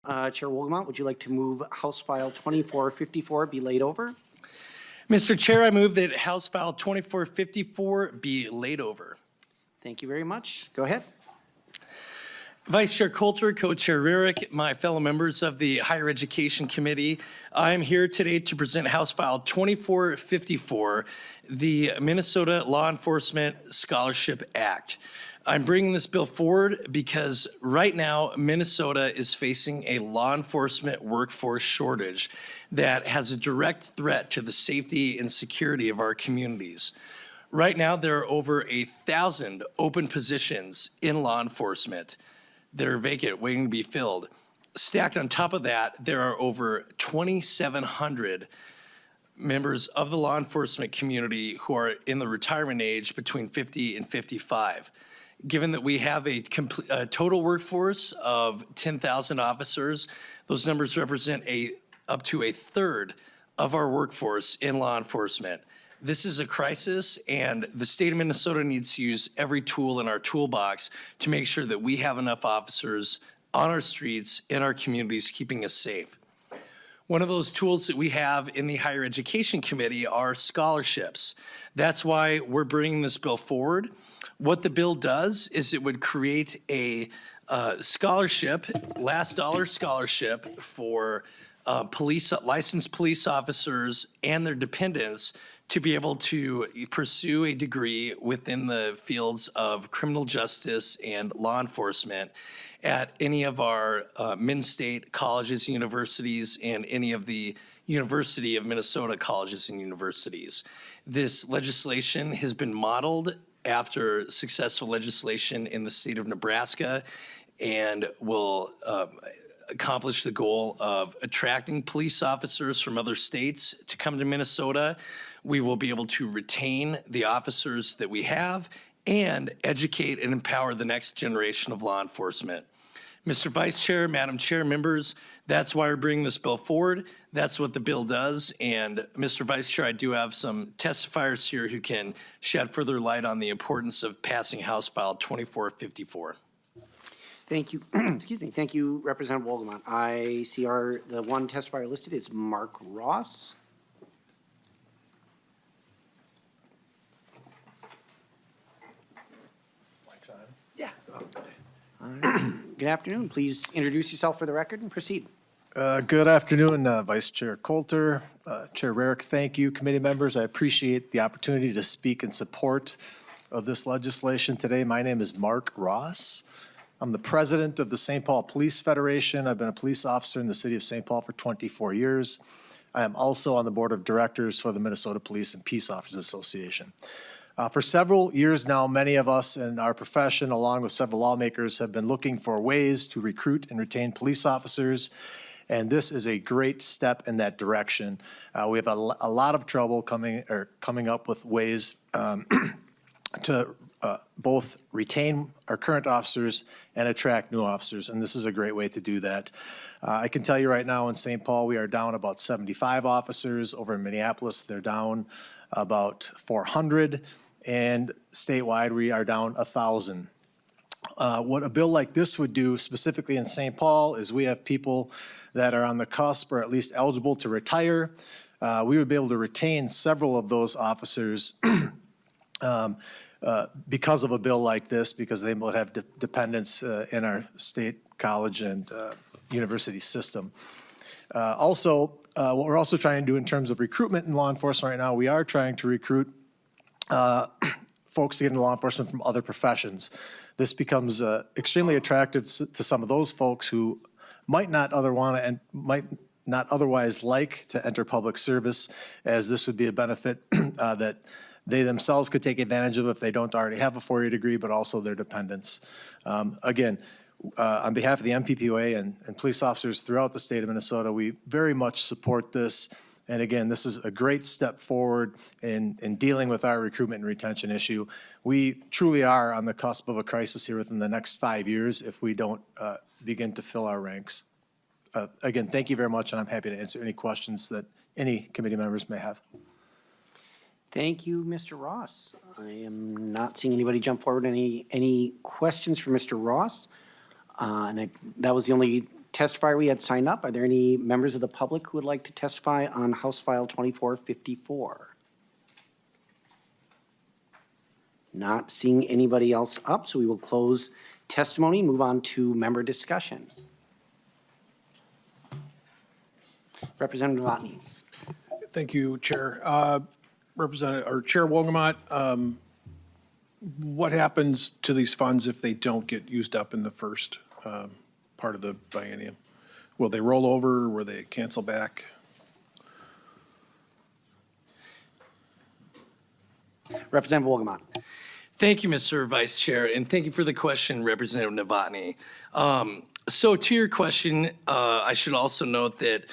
Chair Wolgamott, would you like to move House File 2454 be laid over? Mr. Chair, I move that House File 2454 be laid over. Thank you very much. Go ahead. Vice Chair Coulter, Co-Chair Rarick, my fellow members of the Higher Education Committee, I am here today to present House File 2454, the Minnesota Law Enforcement Scholarship Act. I'm bringing this bill forward because right now Minnesota is facing a law enforcement workforce shortage that has a direct threat to the safety and security of our communities. Right now, there are over 1,000 open positions in law enforcement that are vacant, waiting to be filled. Stacked on top of that, there are over 2,700 members of the law enforcement community who are in the retirement age between 50 and 55. Given that we have a total workforce of 10,000 officers, those numbers represent up to a third of our workforce in law enforcement. This is a crisis, and the state of Minnesota needs to use every tool in our toolbox to make sure that we have enough officers on our streets, in our communities, keeping us safe. One of those tools that we have in the Higher Education Committee are scholarships. That's why we're bringing this bill forward. What the bill does is it would create a scholarship, last dollar scholarship for licensed police officers and their dependents to be able to pursue a degree within the fields of criminal justice and law enforcement at any of our Min-State colleges, universities, and any of the University of Minnesota colleges and universities. This legislation has been modeled after successful legislation in the state of Nebraska and will accomplish the goal of attracting police officers from other states to come to Minnesota. We will be able to retain the officers that we have and educate and empower the next generation of law enforcement. Mr. Vice Chair, Madam Chair, members, that's why we're bringing this bill forward. That's what the bill does. And Mr. Vice Chair, I do have some testifiers here who can shed further light on the importance of passing House File 2454. Thank you. Excuse me. Thank you, Representative Wolgamott. I see the one testifier listed is Mark Ross. Mike's on. Yeah. Good afternoon. Please introduce yourself for the record and proceed. Good afternoon, Vice Chair Coulter, Chair Rarick. Thank you, committee members. I appreciate the opportunity to speak in support of this legislation today. My name is Mark Ross. I'm the president of the St. Paul Police Federation. I've been a police officer in the city of St. Paul for 24 years. I am also on the board of directors for the Minnesota Police and Peace Officers Association. For several years now, many of us in our profession, along with several lawmakers, have been looking for ways to recruit and retain police officers, and this is a great step in that direction. We have a lot of trouble coming up with ways to both retain our current officers and attract new officers, and this is a great way to do that. I can tell you right now in St. Paul, we are down about 75 officers. Over in Minneapolis, they're down about 400, and statewide, we are down 1,000. What a bill like this would do, specifically in St. Paul, is we have people that are on the cusp or at least eligible to retire. We would be able to retain several of those officers because of a bill like this, because they would have dependents in our state college and university system. Also, what we're also trying to do in terms of recruitment in law enforcement right now, we are trying to recruit folks to get into law enforcement from other professions. This becomes extremely attractive to some of those folks who might not otherwise like to enter public service, as this would be a benefit that they themselves could take advantage of if they don't already have a four-year degree, but also their dependents. Again, on behalf of the MPPOA and police officers throughout the state of Minnesota, we very much support this. And again, this is a great step forward in dealing with our recruitment and retention issue. We truly are on the cusp of a crisis here within the next 5 years if we don't begin to fill our ranks. Again, thank you very much, and I'm happy to answer any questions that any committee members may have. Thank you, Mr. Ross. I am not seeing anybody jump forward. Any questions for Mr. Ross? That was the only testifier we had signed up. Are there any members of the public who would like to testify on House File 2454? Not seeing anybody else up, so we will close testimony, move on to member discussion. Representative Novotny. Thank you, Chair. Chair Wolgamott, what happens to these funds if they don't get used up in the first part of the biennium? Will they roll over? Will they cancel back? Representative Wolgamott. Thank you, Mr. Vice Chair, and thank you for the question, Representative Novotny. So to your question, I should also note that,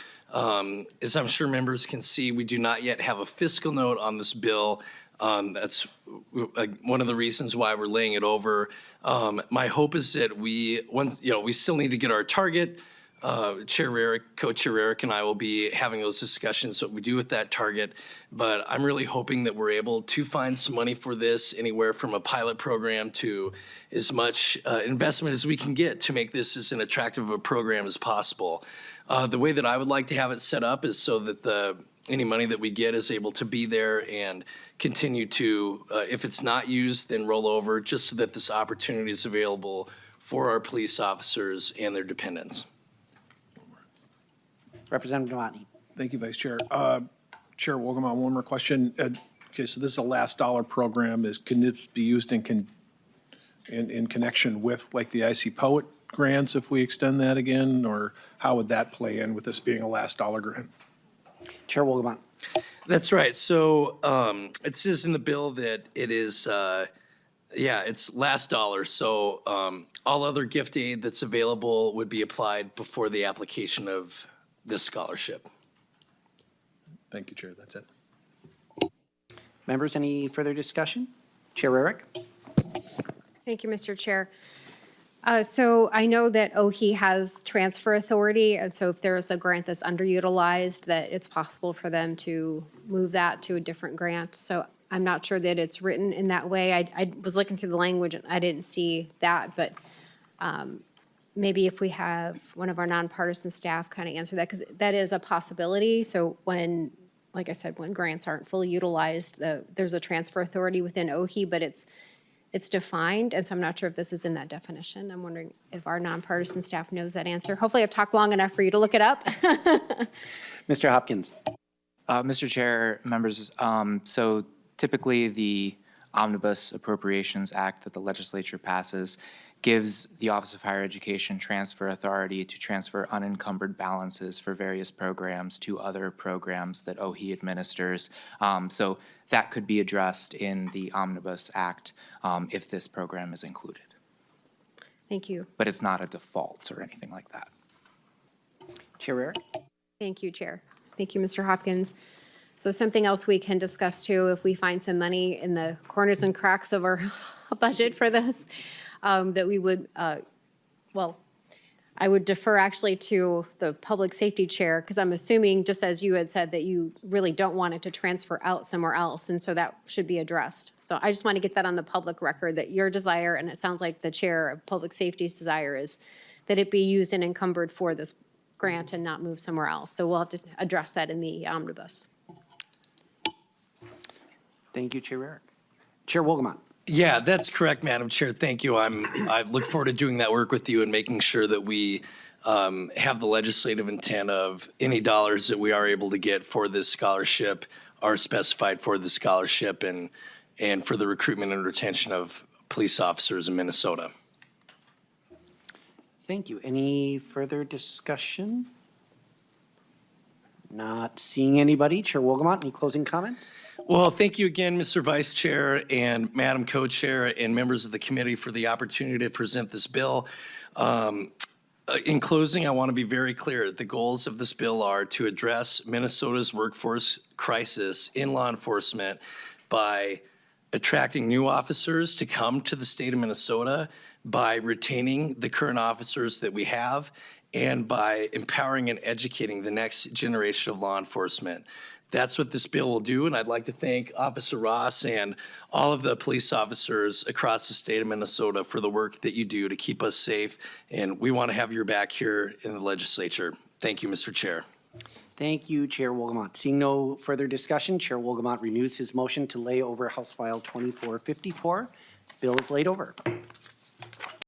as I'm sure members can see, we do not yet have a fiscal note on this bill. That's one of the reasons why we're laying it over. My hope is that we still need to get our target. Chair Rarick, Co-Chair Rarick, and I will be having those discussions, what we do with that target. But I'm really hoping that we're able to find some money for this, anywhere from a pilot program to as much investment as we can get to make this as an attractive of a program as possible. The way that I would like to have it set up is so that any money that we get is able to be there and continue to, if it's not used, then roll over, just so that this opportunity is available for our police officers and their dependents. Representative Novotny. Thank you, Vice Chair. Chair Wolgamott, one more question. Okay, so this is a last dollar program. Can this be used in connection with like the IC Poet grants if we extend that again? Or how would that play in with this being a last dollar grant? Chair Wolgamott. That's right. So it says in the bill that it is, it's last dollar. So all other gift aid that's available would be applied before the application of this scholarship. Thank you, Chair. That's it. Members, any further discussion? Chair Rarick. Thank you, Mr. Chair. So I know that OHE has transfer authority, and so if there is a grant that's underutilized, that it's possible for them to move that to a different grant. So I'm not sure that it's written in that way. I was looking through the language and I didn't see that, but maybe if we have one of our nonpartisan staff kind of answer that, because that is a possibility. So when, like I said, when grants aren't fully utilized, there's a transfer authority within OHE, but it's defined, and so I'm not sure if this is in that definition. I'm wondering if our nonpartisan staff knows that answer. Hopefully I've talked long enough for you to look it up. Mr. Hopkins. Mr. Chair, members, so typically the Omnibus Appropriations Act that the legislature passes gives the Office of Higher Education transfer authority to transfer unencumbered balances for various programs to other programs that OHE administers. So that could be addressed in the Omnibus Act if this program is included. Thank you. But it's not a default or anything like that. Chair Rarick. Thank you, Chair. Thank you, Mr. Hopkins. So something else we can discuss too, if we find some money in the corners and cracks of our budget for this, that we would, I would defer actually to the Public Safety Chair, because I'm assuming, just as you had said, that you really don't want it to transfer out somewhere else, and so that should be addressed. So I just want to get that on the public record, that your desire, and it sounds like the Chair of Public Safety's desire, is that it be used and encumbered for this grant and not move somewhere else. So we'll have to address that in the omnibus. Thank you, Chair Rarick. Chair Wolgamott. Yeah, that's correct, Madam Chair. Thank you. I look forward to doing that work with you and making sure that we have the legislative intent of any dollars that we are able to get for this scholarship are specified for the scholarship and for the recruitment and retention of police officers in Minnesota. Thank you. Any further discussion? Not seeing anybody. Chair Wolgamott, any closing comments? Well, thank you again, Mr. Vice Chair and Madam Co-Chair and members of the committee for the opportunity to present this bill. In closing, I want to be very clear. The goals of this bill are to address Minnesota's workforce crisis in law enforcement by attracting new officers to come to the state of Minnesota, by retaining the current officers that we have, and by empowering and educating the next generation of law enforcement. That's what this bill will do, and I'd like to thank Officer Ross and all of the police officers across the state of Minnesota for the work that you do to keep us safe, and we want to have your back here in the legislature. Thank you, Mr. Chair. Thank you, Chair Wolgamott. Seeing no further discussion, Chair Wolgamott renews his motion to lay over House File 2454. Bill is laid over.